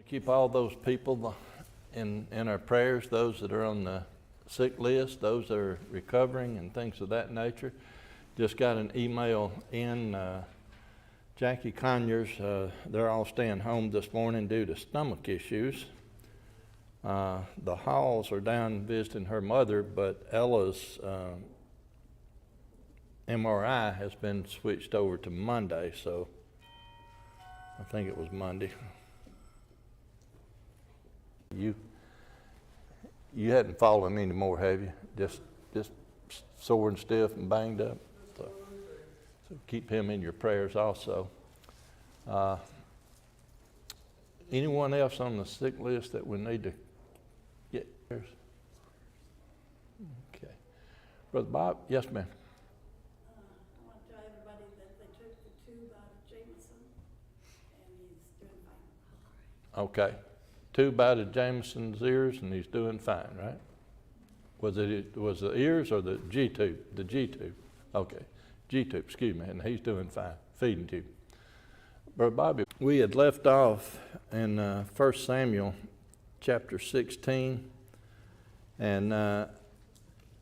keep all those people in our prayers, those that are on the sick list, those that are recovering and things of that nature. Just got an email in, Jackie Conyers, they're all staying home this morning due to stomach issues. The Halls are down visiting her mother, but Ella's MRI has been switched over to Monday, so I think it was Monday. You hadn't fallen anymore, have you? Just sore and stiff and banged up. So keep him in your prayers also. Anyone else on the sick list that we need to get? Okay, Brother Bob. Yes, ma'am. I want to tell everybody that they took the tube out of Jameson, and he's doing fine. Okay. Tube out of Jameson's ears, and he's doing fine, right? Was the ears or the G tube? The G tube. Okay. G tube, excuse me, and he's doing fine. Feeding tube. Brother Bobby, we had left off in 1 Samuel chapter 16, and I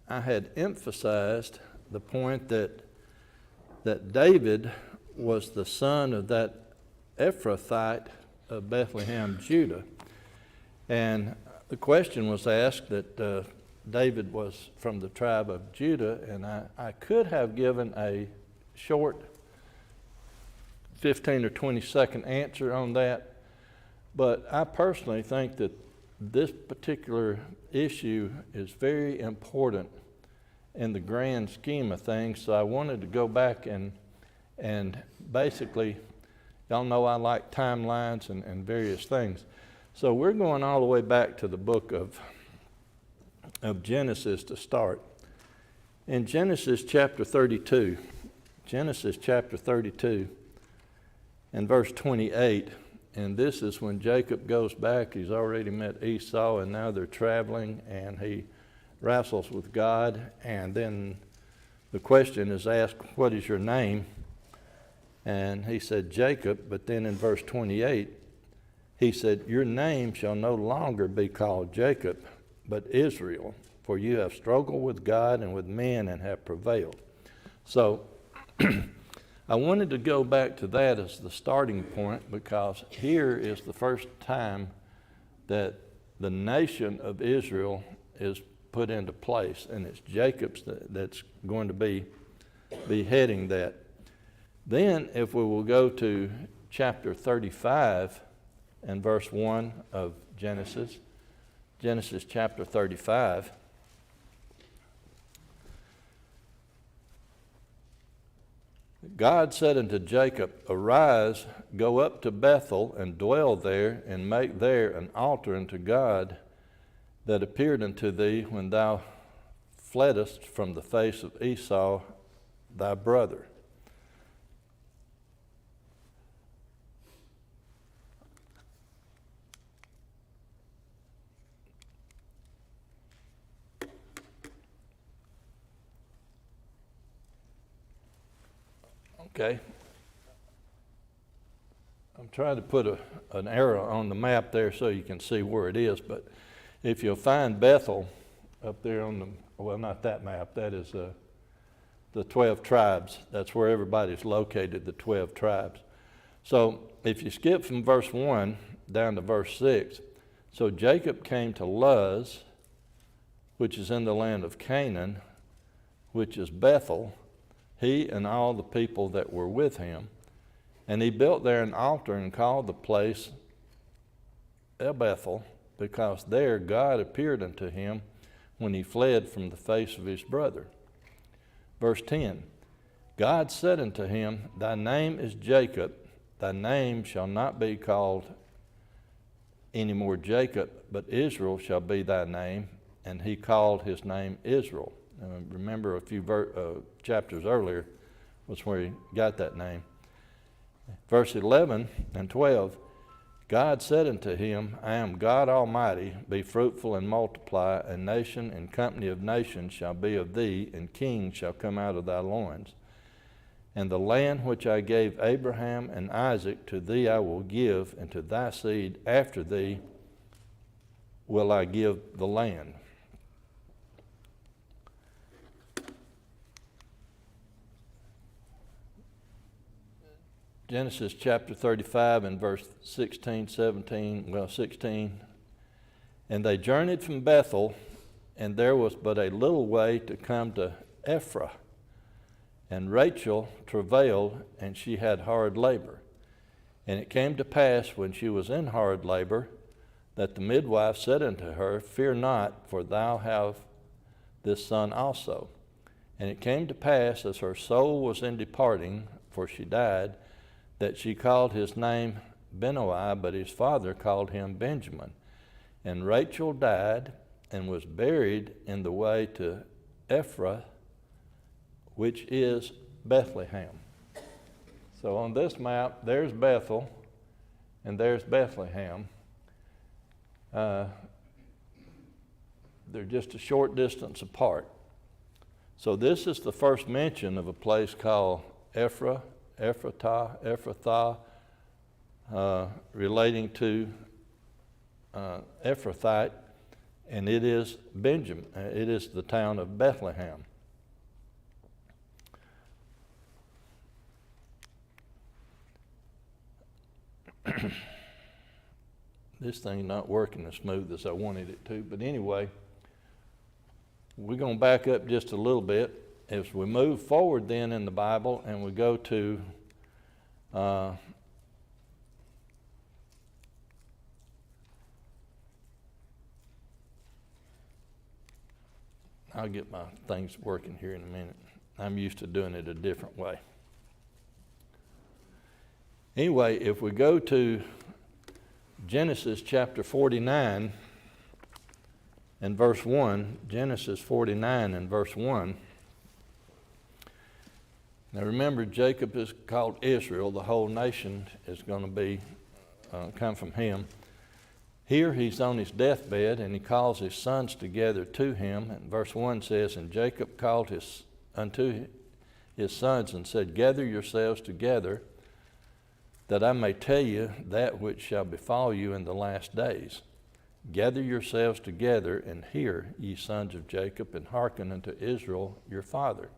had emphasized the point that David was the son of that Ephrathite of Bethlehem, Judah. And the question was asked that David was from the tribe of Judah, and I could have given a short 15 or 20 second answer on that, but I personally think that this particular issue is very important in the grand scheme of things, so I wanted to go back and basically, y'all know I like timelines and various things. So we're going all the way back to the book of Genesis to start. In Genesis chapter 32, and verse 28, and this is when Jacob goes back. He's already met Esau, and now they're traveling, and he wrestles with God, and then the question is asked, what is your name? And he said, Jacob, but then in verse 28, he said, your name shall no longer be called Jacob, but Israel, for you have struggled with God and with men and have prevailed. So I wanted to go back to that as the starting point, because here is the first time that the nation of Israel is put into place, and it's Jacob's that's going to be heading that. Then if we will go to chapter 35 and verse 1 of Genesis chapter 35. God said unto Jacob, arise, go up to Bethel, and dwell there, and make there an altar unto God that appeared unto thee when thou fleddest from the face of Esau thy brother. Okay. I'm trying to put an arrow on the map there so you can see where it is, but if you'll find Bethel up there on the, well, not that map, that is the 12 tribes. That's where everybody's located, the 12 tribes. So if you skip from verse 1 down to verse 6, so Jacob came to Luz, which is in the land of Canaan, which is Bethel, he and all the people that were with him. And he built there an altar and called the place El Bethel, because there God appeared unto him when he fled from the face of his brother. Verse 10, God said unto him, thy name is Jacob, thy name shall not be called any more Jacob, but Israel shall be thy name. And he called his name Israel. Remember a few chapters earlier was where he got that name. Verse 11 and 12, God said unto him, I am God Almighty, be fruitful and multiply, a nation and company of nations shall be of thee, and kings shall come out of thy loins. And the land which I gave Abraham and Isaac to thee I will give, and to thy seed after thee will I give the land. Genesis chapter 35 and verse 16. And they journeyed from Bethel, and there was but a little way to come to Ephrath. And Rachel travailed, and she had hard labor. And it came to pass, when she was in hard labor, that the midwife said unto her, Fear not, for thou hast this son also. And it came to pass, as her soul was in departing, for she died, that she called his name Benoi, but his father called him Benjamin. And Rachel died, and was buried in the way to Ephrath, which is Bethlehem. So on this map, there's Bethel, and there's Bethlehem. They're just a short distance apart. So this is the first mention of a place called Ephrathah, relating to Ephrathite, and it is Benjamin. It is the town of Bethlehem. This thing's not working as smooth as I wanted it to, but anyway, we're going to back up just a little bit. As we move forward then in the Bible and we go to I'll get my things working here in a minute. I'm used to doing it a different way. Anyway, if we go to Genesis chapter 49 and verse 1, Genesis 49 and verse 1. Now remember, Jacob is called Israel. The whole nation is going to be come from him. Here he's on his deathbed, and he calls his sons together to him. And verse 1 says, And Jacob called unto his sons and said, Gather yourselves together, that I may tell you that which shall befall you in the last days. Gather yourselves together, and hear, ye sons of Jacob, and hearken unto Israel your father.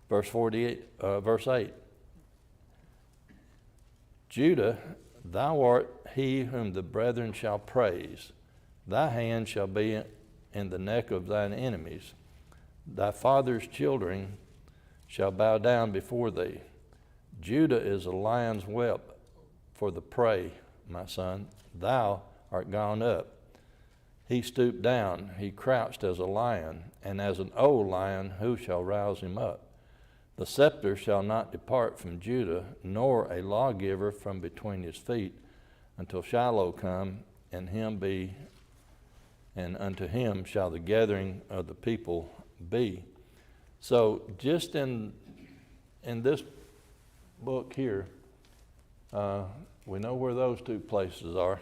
Verse 8. Judah, thou art he whom the brethren shall praise. Thy hand shall be in the neck of thine enemies. Thy father's children shall bow down before thee. Judah is a lion's whelp for the prey, my son. Thou art gone up. He stooped down, he crouched as a lion, and as an old lion, who shall rouse him up? The scepter shall not depart from Judah, nor a lawgiver from between his feet, until Shiloh come, and unto him shall the gathering of the people be. So just in this book here, we know where those two places are.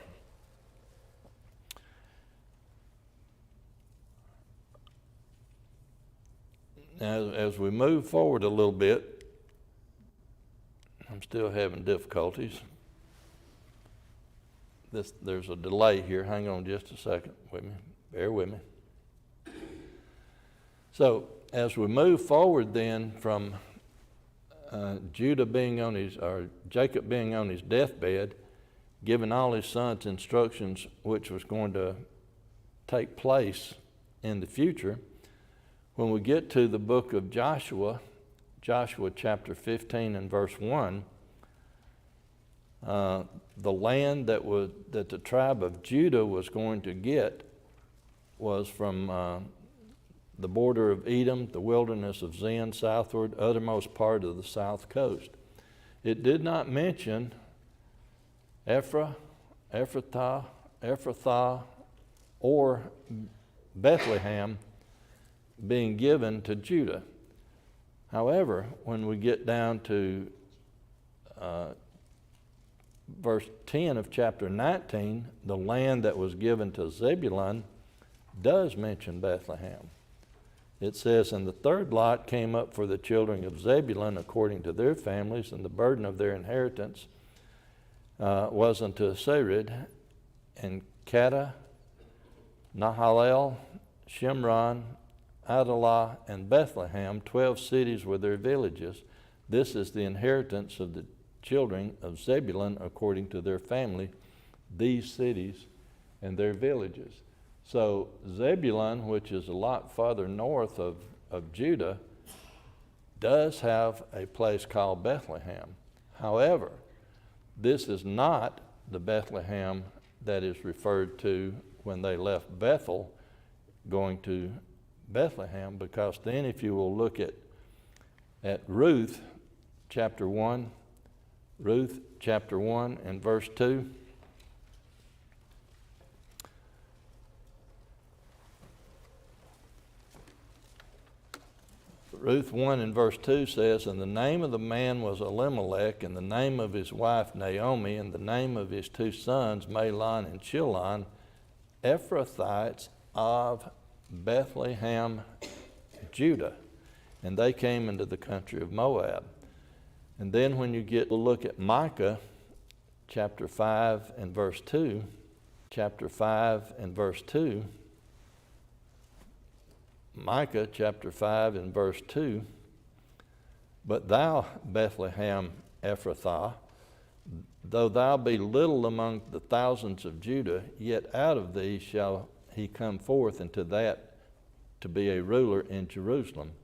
As we move forward a little bit, I'm still having difficulties. There's a delay here. Hang on just a second with me. Bear with me. So as we move forward then from Jacob being on his deathbed, giving all his sons instructions which was going to take place in the future, when we get to the book of Joshua chapter 15 and verse 1, the land that the tribe of Judah was going to get was from the border of Edom, the wilderness of Zin, southward, uttermost part of the south coast. It did not mention Ephrathah, or Bethlehem being given to Judah. However, when we get down to verse 10 of chapter 19, the land that was given to Zebulun does mention Bethlehem. It says, "And the third lot came up for the children of Zebulun according to their families, and the burden of their inheritance was unto Sered, and Kadah, Nahalel, Shimron, Adalah, and Bethlehem, 12 cities with their villages. This is the inheritance of the children of Zebulun according to their family, these cities and their villages." So Zebulun, which is a lot farther north of Judah, does have a place called Bethlehem. However, this is not the Bethlehem that is referred to when they left Bethel going to Bethlehem, because then if you will look at Ruth chapter 1 and verse 2. Ruth 1 and verse 2 says, "And the name of the man was Elimelech, and the name of his wife Naomi, and the name of his two sons Mahlon and Chilion, Ephrathites of Bethlehem, Judah. And they came into the country of Moab." And then when you get to look at Micah chapter 5 and verse 2, Micah chapter 5 and verse 2, "But thou, Bethlehem Ephrathah, though thou be little among the thousands of Judah, yet out of thee shall he come forth into that to be a ruler in Jerusalem,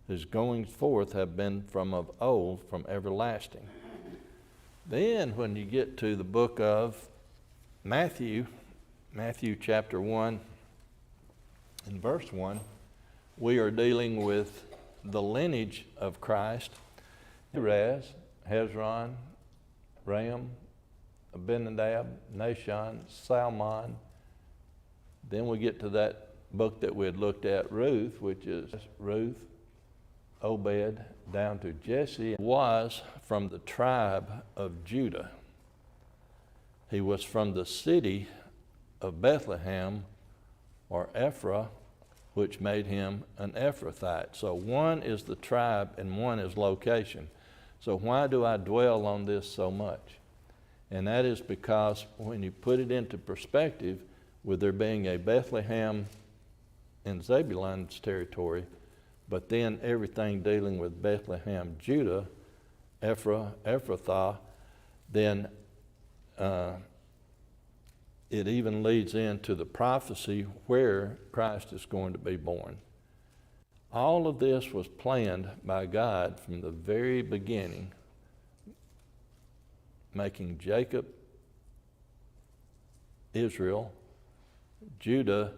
whose goings forth have been from of old, from everlasting." Then when you get to the book of Matthew chapter 1 and verse 1, we are dealing with the lineage of Christ. Perez, Hezron, Ram, Abinadab, Nahshon, Salmon. Then we get to that book that we had looked at, Ruth, which is Ruth, Obed, down to Jesse, was from the tribe of Judah. He was from the city of Bethlehem, or Ephraim, which made him an Ephrathite. So one is the tribe and one is location. So why do I dwell on this so much? And that is because when you put it into perspective, with there being a Bethlehem in Zebulun's territory, but then everything dealing with Bethlehem, Judah, Ephrathah, then it even leads into the prophecy where Christ is going to be born. All of this was planned by God from the very beginning, making Jacob, Israel, Judah.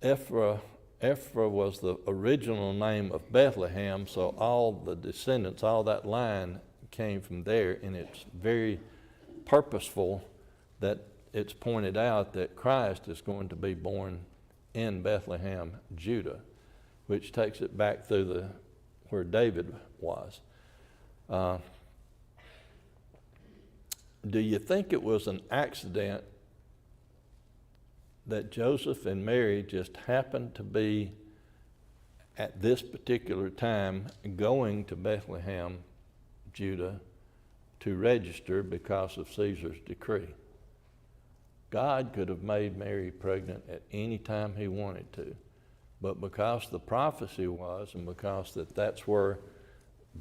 Ephraim was the original name of Bethlehem, so all the descendants, all that line came from there, and it's very purposeful that it's pointed out that Christ is going to be born in Bethlehem, Judah, which takes it back through where David was. Do you think it was an accident that Joseph and Mary just happened to be at this particular time going to Bethlehem, Judah, to register because of Caesar's decree? God could have made Mary pregnant at any time he wanted to, but because the prophecy was, and because that's where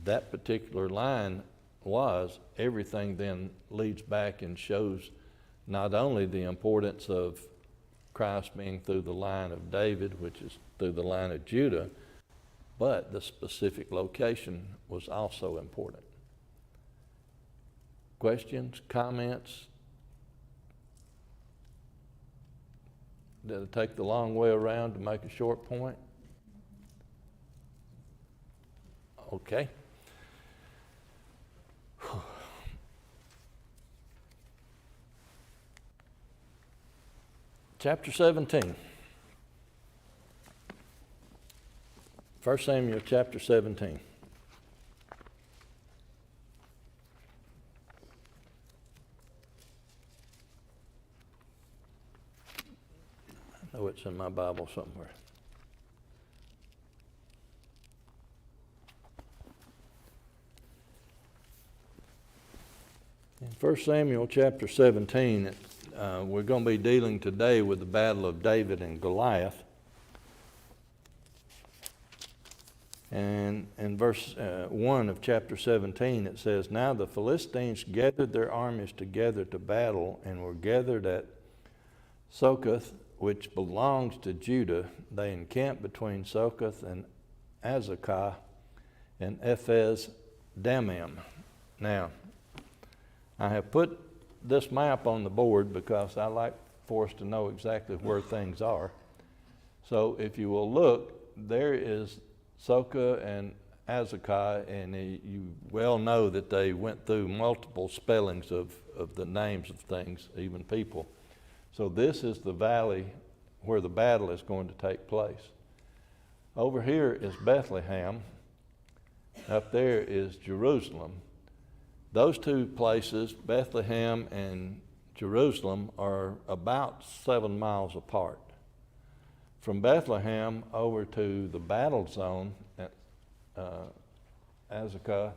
that particular line was, everything then leads back and shows not only the importance of Christ being through the line of David, which is through the line of Judah, but the specific location was also important. Questions, comments? Did I take the long way around to make a short point? Okay. Chapter 17. 1 Samuel chapter 17. Oh, it's in my Bible somewhere. In 1 Samuel chapter 17, we're going to be dealing today with the battle of David and Goliath. And in verse 1 of chapter 17, it says, "Now the Philistines gathered their armies together to battle, and were gathered at Sokoth, which belongs to Judah. They encamped between Sokoth and Azekah and Ephes Dammim." Now, I have put this map on the board because I like for us to know exactly where things are. So if you will look, there is Soka and Azekah, and you well know that they went through multiple spellings of the names of things, even people. So this is the valley where the battle is going to take place. Over here is Bethlehem. Up there is Jerusalem. Those two places, Bethlehem and Jerusalem, are about 7 miles apart. From Bethlehem over to the battle zone at Azekah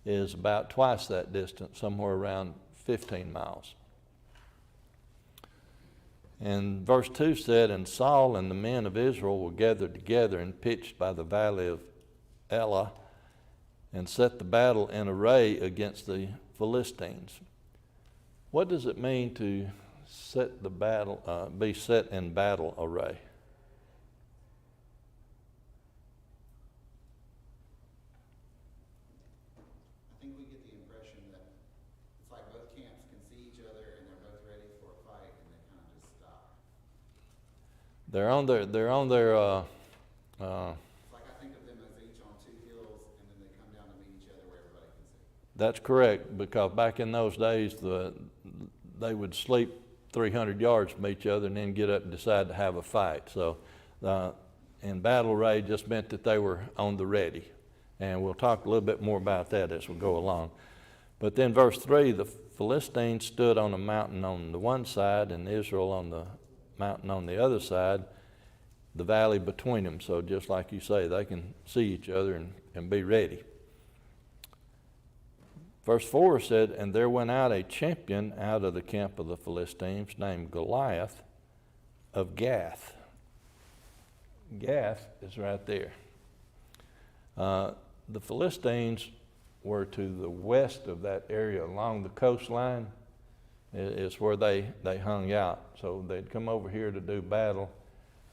is about twice that distance, somewhere around 15 miles. And verse 2 said, "And Saul and the men of Israel were gathered together and pitched by the valley of Elah, and set the battle in array against the Philistines." What does it mean to set the battle, be set in battle array? I think we get the impression that it's like both camps can see each other and they're both ready for a fight, and they kind of just stop. They're on their It's like I think of them as each on two hills, and then they come down to meet each other where everybody can see. That's correct, because back in those days, they would sleep 300 yards from each other and then get up and decide to have a fight. So in battle array just meant that they were on the ready. And we'll talk a little bit more about that as we go along. But then verse 3, the Philistines stood on a mountain on the one side and Israel on the mountain on the other side, the valley between them. So just like you say, they can see each other and be ready. Verse 4 said, "And there went out a champion out of the camp of the Philistines named Goliath of Gath." Gath is right there. The Philistines were to the west of that area along the coastline is where they hung out. So they'd come over here to do battle.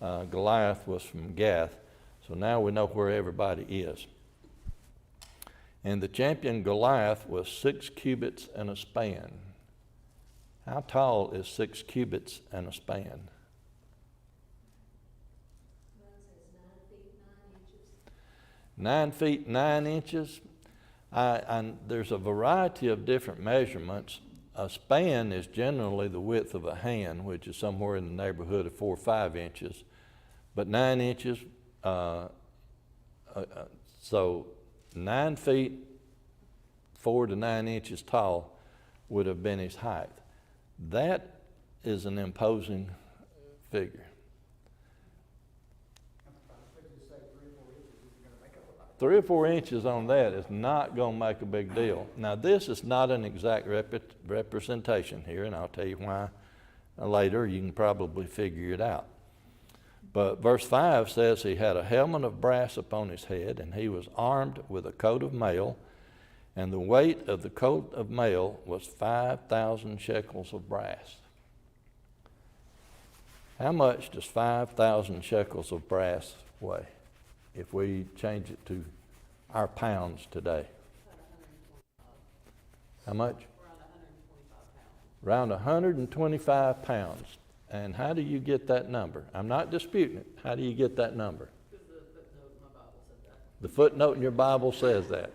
Goliath was from Gath. So now we know where everybody is. And the champion Goliath was 6 cubits and a span. How tall is 6 cubits and a span? 9 feet 9 inches. There's a variety of different measurements. A span is generally the width of a hand, which is somewhere in the neighborhood of 4 or 5 inches. But 9 inches, so 9 feet, 4 to 9 inches tall would have been his height. That is an imposing figure. 3 or 4 inches on that is not going to make a big deal. Now, this is not an exact representation here, and I'll tell you why later. You can probably figure it out. But verse 5 says he had a helmet of brass upon his head, and he was armed with a coat of mail, and the weight of the coat of mail was 5,000 shekels of brass. How much does 5,000 shekels of brass weigh if we change it to our pounds today? How much? Around 125 pounds. And how do you get that number? I'm not disputing it. How do you get that number? Because the footnote in my Bible said that. The footnote in your Bible says that.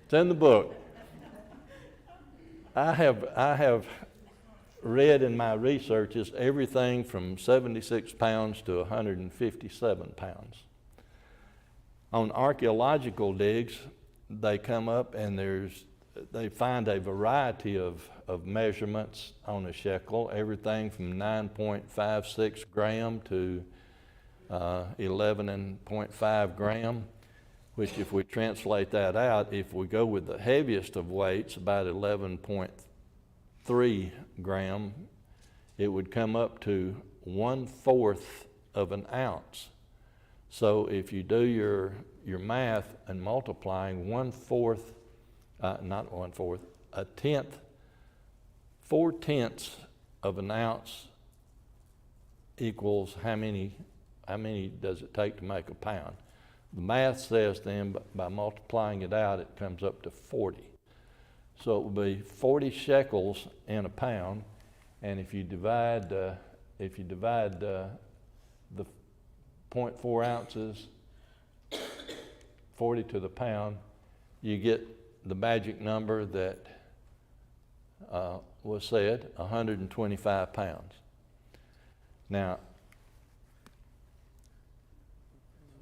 It's in the book. I have read in my researches everything from 76 pounds to 157 pounds. On archaeological digs, they come up and there's they find a variety of measurements on a shekel, everything from 9.56 gram to 11.5 gram, which if we translate that out, if we go with the heaviest of weights, about 11.3 gram, it would come up to 1/4 of an ounce. So if you do your math and multiplying 1/4, not 1/4, 4/10 of an ounce equals how many does it take to make a pound? The math says then by multiplying it out, it comes up to 40. So it would be 40 shekels in a pound, and if you divide the 0.4 ounces, 40 to the pound, you get the magic number that was said, 125 pounds. Now,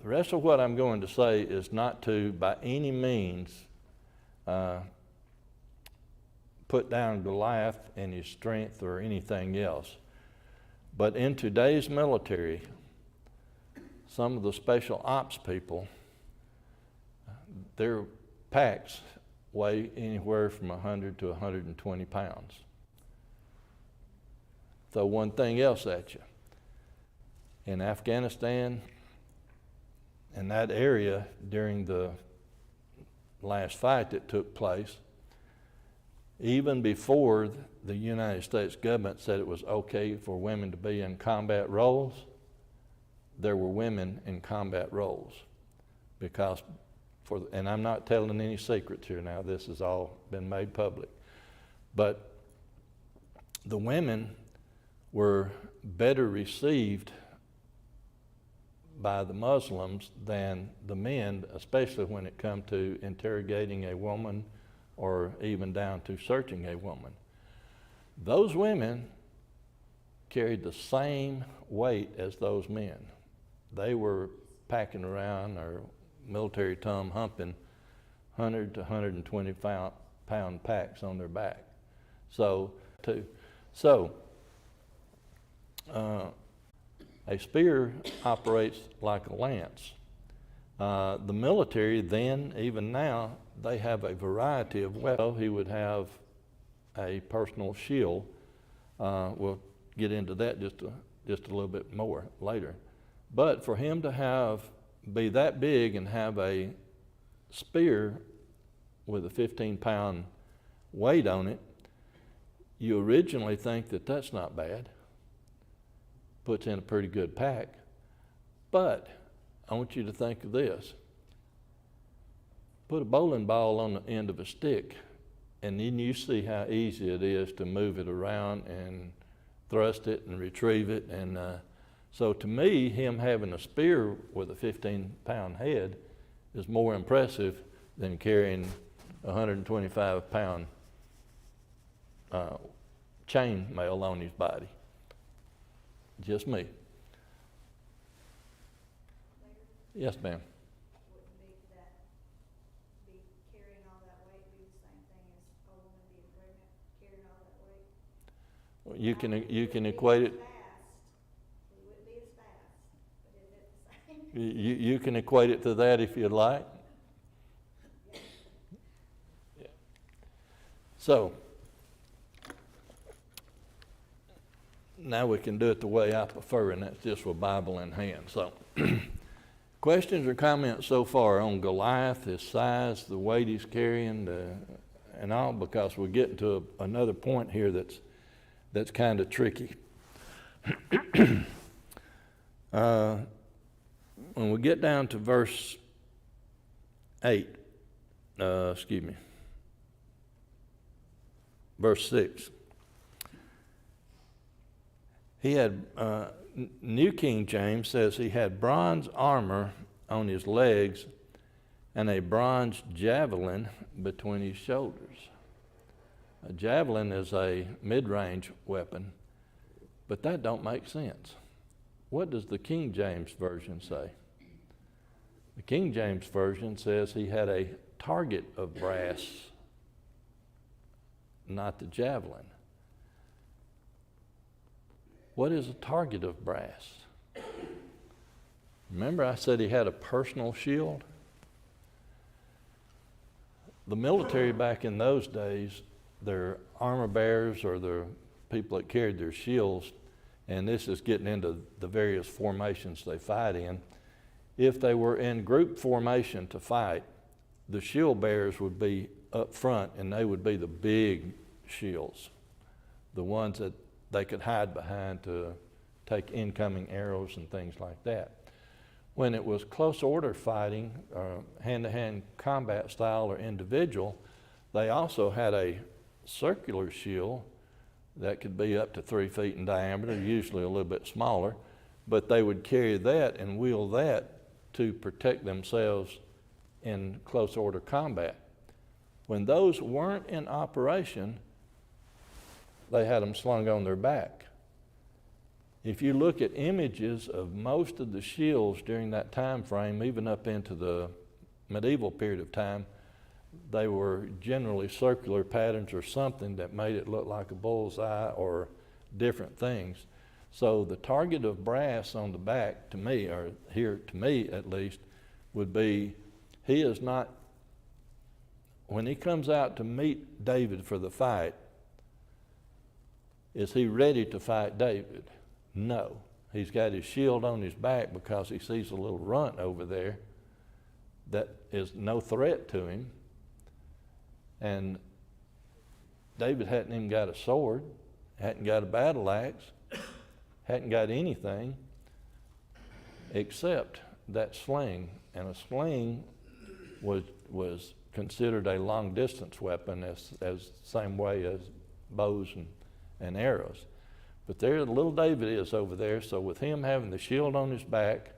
the rest of what I'm going to say is not to, by any means, put down Goliath and his strength or anything else. But in today's military, some of the special ops people, their packs weigh anywhere from 100 to 120 pounds. Throw one thing else at you. In Afghanistan, in that area during the last fight that took place, even before the United States government said it was okay for women to be in combat roles, there were women in combat roles. Because, and I'm not telling any secrets here now, this has all been made public, but the women were better received by the Muslims than the men, especially when it come to interrogating a woman or even down to searching a woman. Those women carried the same weight as those men. They were packing around, or military term, humping 100 to 120 pound packs on their back. A spear operates like a lance. The military then, even now, they have a variety of weapons. He would have a personal shield. We'll get into that just a little bit more later. But for him to be that big and have a spear with a 15-pound weight on it, you originally think that that's not bad. Puts in a pretty good pack. But I want you to think of this. Put a bowling ball on the end of a stick, and then you see how easy it is to move it around and thrust it and retrieve it. And so to me, him having a spear with a 15-pound head is more impressive than carrying a 125-pound chain mail on his body. Just me. Yes, ma'am. Wouldn't be carrying all that weight, be the same thing as a woman being pregnant, carrying all that weight? You can equate it. We wouldn't be as fast, but is it the same? You can equate it to that if you'd like. Yeah. So now we can do it the way I prefer, and that's just with Bible in hand. So, questions or comments so far on Goliath, his size, the weight he's carrying, and all, because we're getting to another point here that's kind of tricky. When we get down to verse 6. He had, New King James says he had bronze armor on his legs and a bronze javelin between his shoulders. A javelin is a mid-range weapon, but that don't make sense. What does the King James Version say? The King James Version says he had a target of brass not the javelin. What is a target of brass? Remember I said he had a personal shield? The military back in those days, their armor bearers or the people that carried their shields, and this is getting into the various formations they fight in, if they were in group formation to fight, the shield bearers would be up front and they would be the big shields, the ones that they could hide behind to take incoming arrows and things like that. When it was close order fighting, hand-to-hand combat style or individual, they also had a circular shield that could be up to 3 feet in diameter, usually a little bit smaller, but they would carry that and wield that to protect themselves in close order combat. When those weren't in operation, they had them slung on their back. If you look at images of most of the shields during that time frame, even up into the medieval period of time, they were generally circular patterns or something that made it look like a bullseye or different things. So the target of brass on the back, to me, or here to me at least, would be, he is not, when he comes out to meet David for the fight, is he ready to fight David? No. He's got his shield on his back because he sees a little runt over there that is no threat to him. And David hadn't even got a sword, hadn't got a battle axe, hadn't got anything except that sling. And a sling was considered a long distance weapon as same way as bows and arrows. But there little David is over there, so with him having the shield on his back,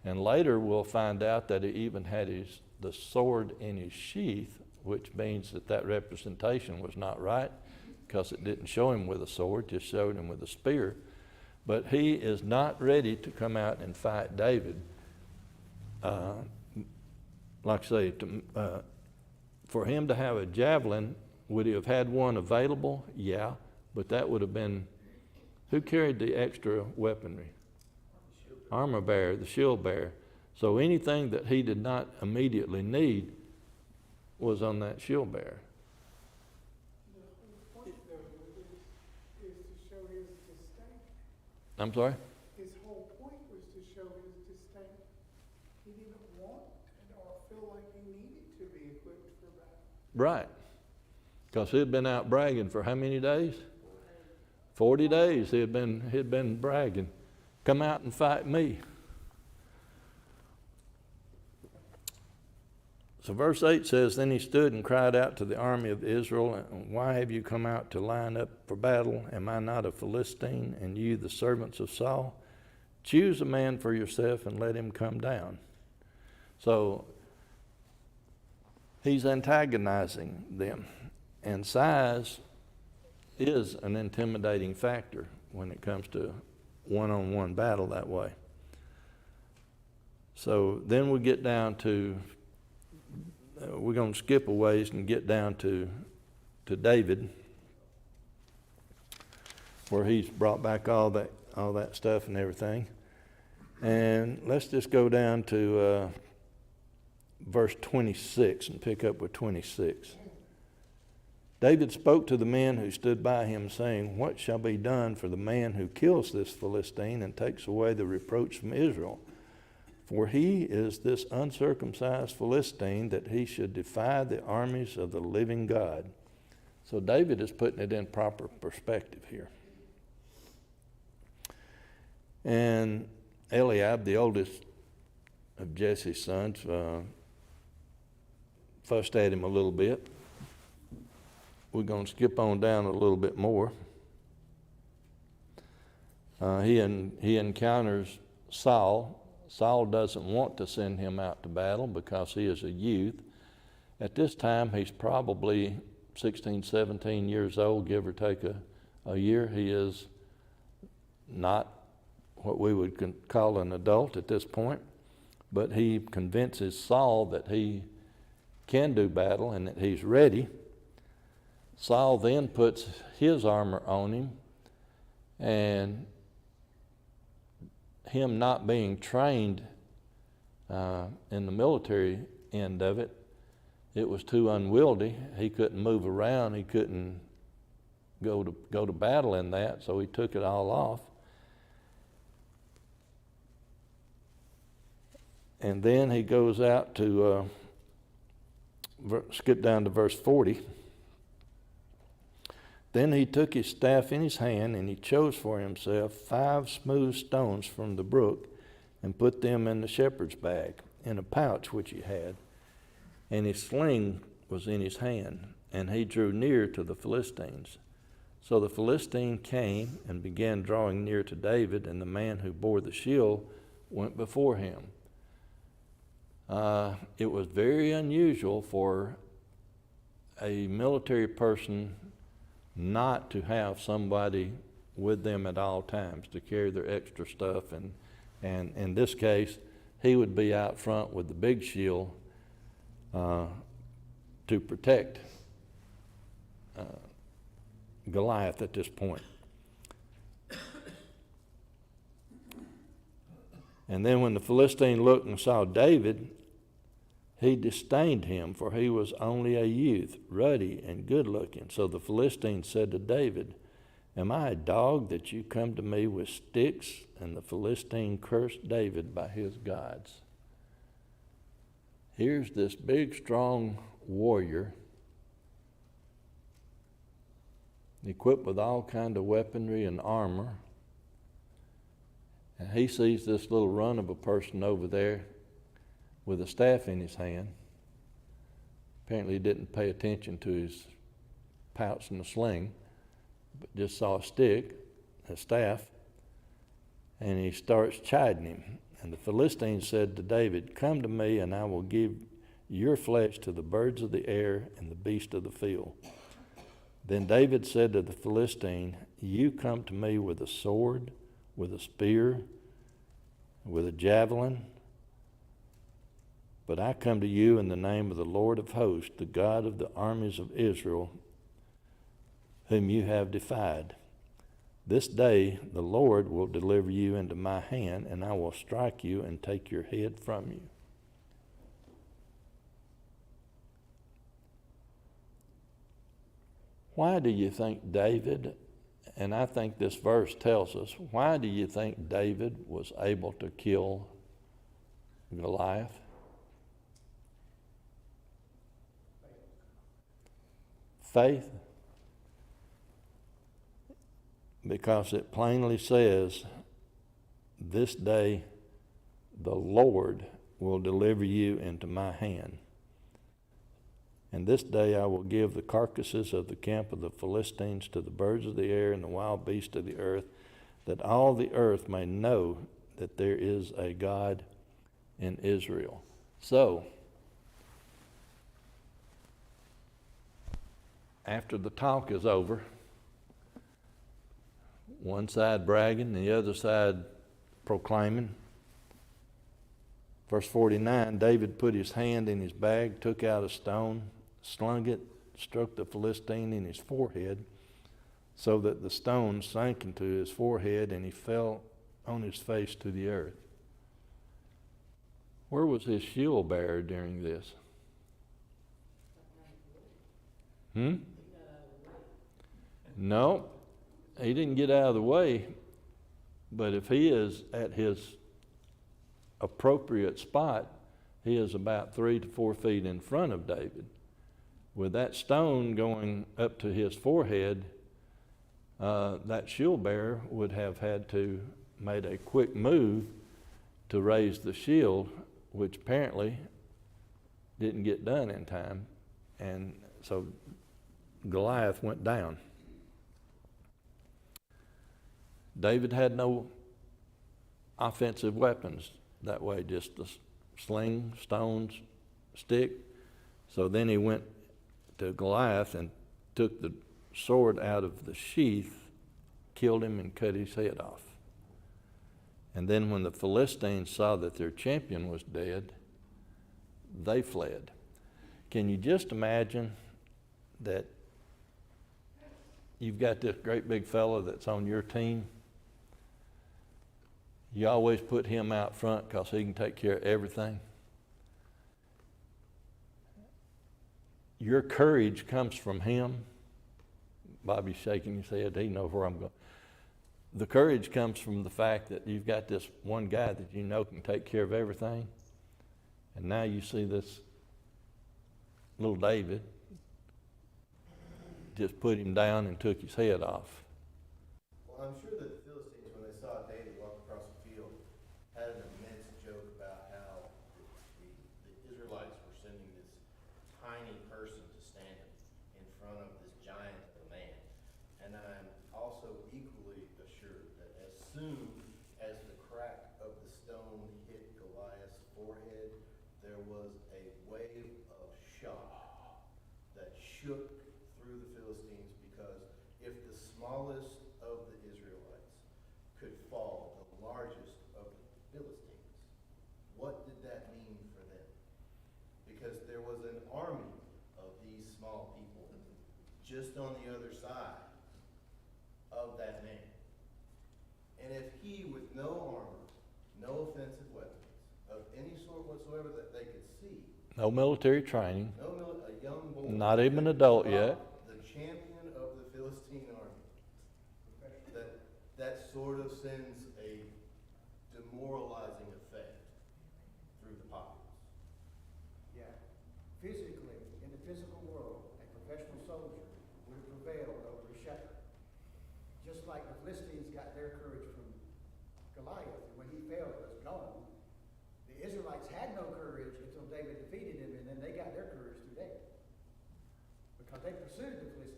and later we'll find out that he even had the sword in his sheath, which means that representation was not right, because it didn't show him with a sword, just showed him with a spear. But he is not ready to come out and fight David. Like I say, for him to have a javelin, would he have had one available? Yeah, but that would have been, who carried the extra weaponry? Armor bearer, the shield bearer. So anything that he did not immediately need was on that shield bearer. The whole point though is to show his disdain. I'm sorry? His whole point was to show his disdain. He didn't want or feel like he needed to be equipped for battle. Right. Because he'd been out bragging for how many days? 40 days he'd been bragging. Come out and fight me. So verse 8 says, Then he stood and cried out to the army of Israel, Why have you come out to line up for battle? Am I not a Philistine, and you the servants of Saul? Choose a man for yourself and let him come down. So he's antagonizing them. And size is an intimidating factor when it comes to one-on-one battle that way. So then we get down to, we're going to skip a ways and get down to David, where he's brought back all that stuff and everything. And let's just go down to verse 26 and pick up with 26. David spoke to the men who stood by him, saying, What shall be done for the man who kills this Philistine and takes away the reproach from Israel? For he is this uncircumcised Philistine, that he should defy the armies of the living God. So David is putting it in proper perspective here. And Eliab, the oldest of Jesse's sons, fussed at him a little bit. We're going to skip on down a little bit more. He encounters Saul. Saul doesn't want to send him out to battle because he is a youth. At this time, he's probably 16, 17 years old, give or take a year. He is not what we would call an adult at this point, but he convinces Saul that he can do battle and that he's ready. Saul then puts his armor on him, and him not being trained in the military end of it, it was too unwieldy. He couldn't move around. He couldn't go to battle in that, so he took it all off. And then he goes out to skip down to verse 40. Then he took his staff in his hand, and he chose for himself 5 smooth stones from the brook, and put them in the shepherd's bag, in a pouch which he had. And his sling was in his hand, and he drew near to the Philistines. So the Philistine came and began drawing near to David, and the man who bore the shield went before him. It was very unusual for a military person not to have somebody with them at all times to carry their extra stuff, and in this case, he would be out front with the big shield to protect Goliath at this point. And then when the Philistine looked and saw David, he disdained him, for he was only a youth, ruddy and good-looking. So the Philistine said to David, "Am I a dog that you come to me with sticks?" And the Philistine cursed David by his gods. Here's this big, strong warrior, equipped with all kind of weaponry and armor. And he sees this little run of a person over there with a staff in his hand. Apparently he didn't pay attention to his pouch and the sling, but just saw a stick, a staff, and he starts chiding him. And the Philistine said to David, "Come to me, and I will give your flesh to the birds of the air and the beasts of the field." Then David said to the Philistine, "You come to me with a sword, with a spear, with a javelin, but I come to you in the name of the Lord of hosts, the God of the armies of Israel, whom you have defied. This day the Lord will deliver you into my hand, and I will strike you and take your head from you." Why do you think David, and I think this verse tells us, why do you think David was able to kill Goliath? Faith. Because it plainly says, "This day the Lord will deliver you into my hand. And this day I will give the carcasses of the camp of the Philistines to the birds of the air and the wild beasts of the earth, that all the earth may know that there is a God in Israel." So, after the talk is over, one side bragging, the other side proclaiming. Verse 49, David put his hand in his bag, took out a stone, slung it, struck the Philistine in his forehead, so that the stone sank into his forehead, and he fell on his face to the earth. Where was his shield bearer during this? No, he didn't get out of the way, but if he is at his appropriate spot, he is about 3 to 4 feet in front of David. With that stone going up to his forehead, that shield bearer would have had to made a quick move to raise the shield, which apparently didn't get done in time, and so Goliath went down. David had no offensive weapons that way, just a sling, stones, stick. So then he went to Goliath and took the sword out of the sheath, killed him, and cut his head off. And then when the Philistines saw that their champion was dead, they fled. Can you just imagine that you've got this great big fella that's on your team. You always put him out front because he can take care of everything. Your courage comes from him. Bobby's shaking his head. He knows where I'm going. The courage comes from the fact that you've got this one guy that you know can take care of everything. And now you see this little David just put him down and took his head off. Well, I'm sure that the Philistines, when they saw David walk across the field, had an immense joke about how the Israelites were sending this tiny person to stand in front of this giant of a man. And I'm also equally assured that as soon as the crack of the stone hit Goliath's forehead, there was a wave of shock that shook through the Philistines, because if the smallest of the Israelites could fall the largest of the Philistines, what did that mean for them? Because there was an army of these small people just on the other side of that man. And if he, with no armor, no offensive weapons of any sort whatsoever that they could see, No military training. a young boy, Not even an adult yet. the champion of the Philistine army, that sort of sends a demoralizing effect through the populace. Yeah. Physically, in the physical world, a professional soldier would have prevailed over a shepherd. Just like the Philistines got their courage from Goliath, and when he fell, it was gone. The Israelites had no courage until David defeated him, and then they got their courage through David. Because they pursued the Philistines.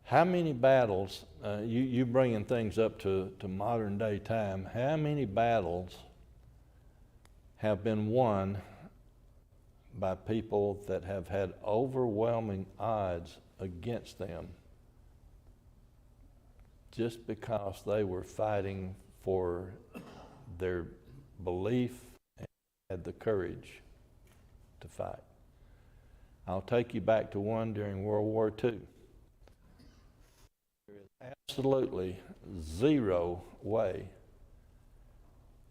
How many battles, you bringing things up to modern day time, how many battles have been won by people that have had overwhelming odds against them just because they were fighting for their belief and had the courage to fight? I'll take you back to one during World War II. There is absolutely zero way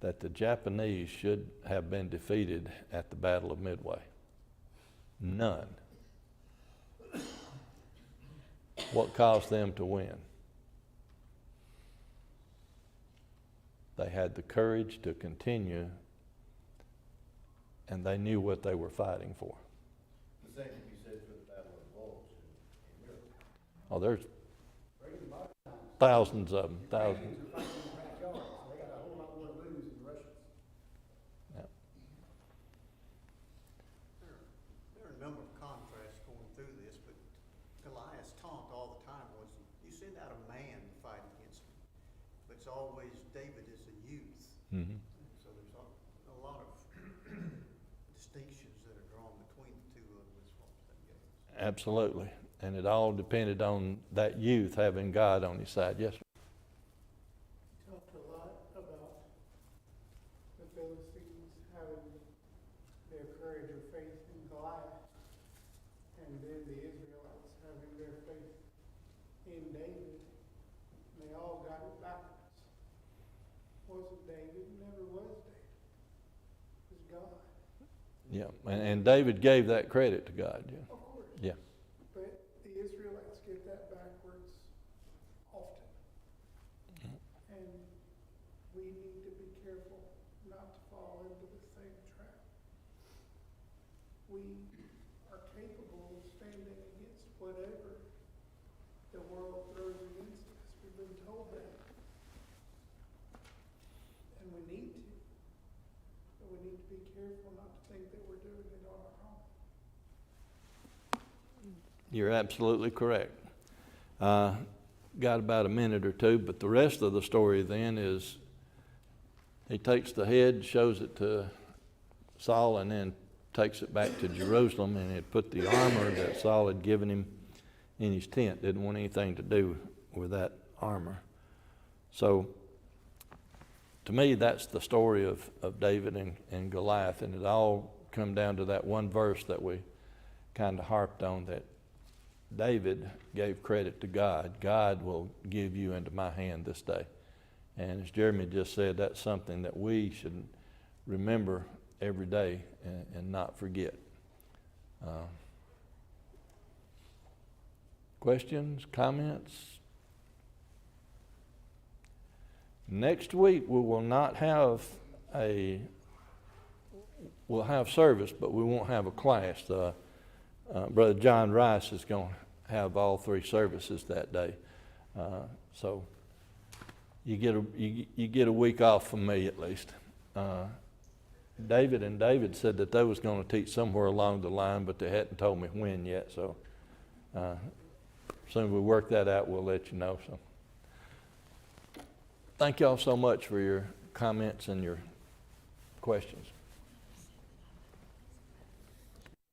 that the Japanese should have been defeated at the Battle of Midway. None. What caused them to win? They had the courage to continue, and they knew what they were fighting for. The same can be said for the Battle of the Bulge in Europe. Oh, there's Great in modern times. thousands of them, The thousands. Ukrainians are fighting in the backyard, so they got a whole lot more to lose than the Russians. Yeah. There are a number of contrasts going through this, but Goliath's taunt all the time was, you send out a man to fight against me. But it's always David is a youth. Mhm. So there's a lot of distinctions that are drawn between the two of them as far as that goes. Absolutely. And it all depended on that youth having God on his side. Yes, sir. Talked a lot about the Philistines having their courage or faith in Goliath, and then the Israelites having their faith in David. They all got it backwards. Wasn't David, never was David. It was God. Yeah. And David gave that credit to God. Yeah. Of course. Yeah. But the Israelites get that backwards often. And we need to be careful not to fall into the same trap. We are capable of standing against whatever the world throws against us. We've been told that. And we need to. But we need to be careful not to think that we're doing it on our own. You're absolutely correct. Got about a minute or two, but the rest of the story then is he takes the head, shows it to Saul, and then takes it back to Jerusalem, and had put the armor that Saul had given him in his tent. Didn't want anything to do with that armor. So to me, that's the story of David and Goliath, and it all come down to that one verse that we kind of harped on, that David gave credit to God. God will give you into my hand this day. And as Jeremy just said, that's something that we should remember every day and not forget. Questions, comments? Next week we will not have we'll have service, but we won't have a class. Brother John Rice is going to have all 3 services that day. So you get a week off from me at least. David said that they was going to teach somewhere along the line, but they hadn't told me when yet. So as soon as we work that out, we'll let you know. So thank y'all so much for your comments and your questions.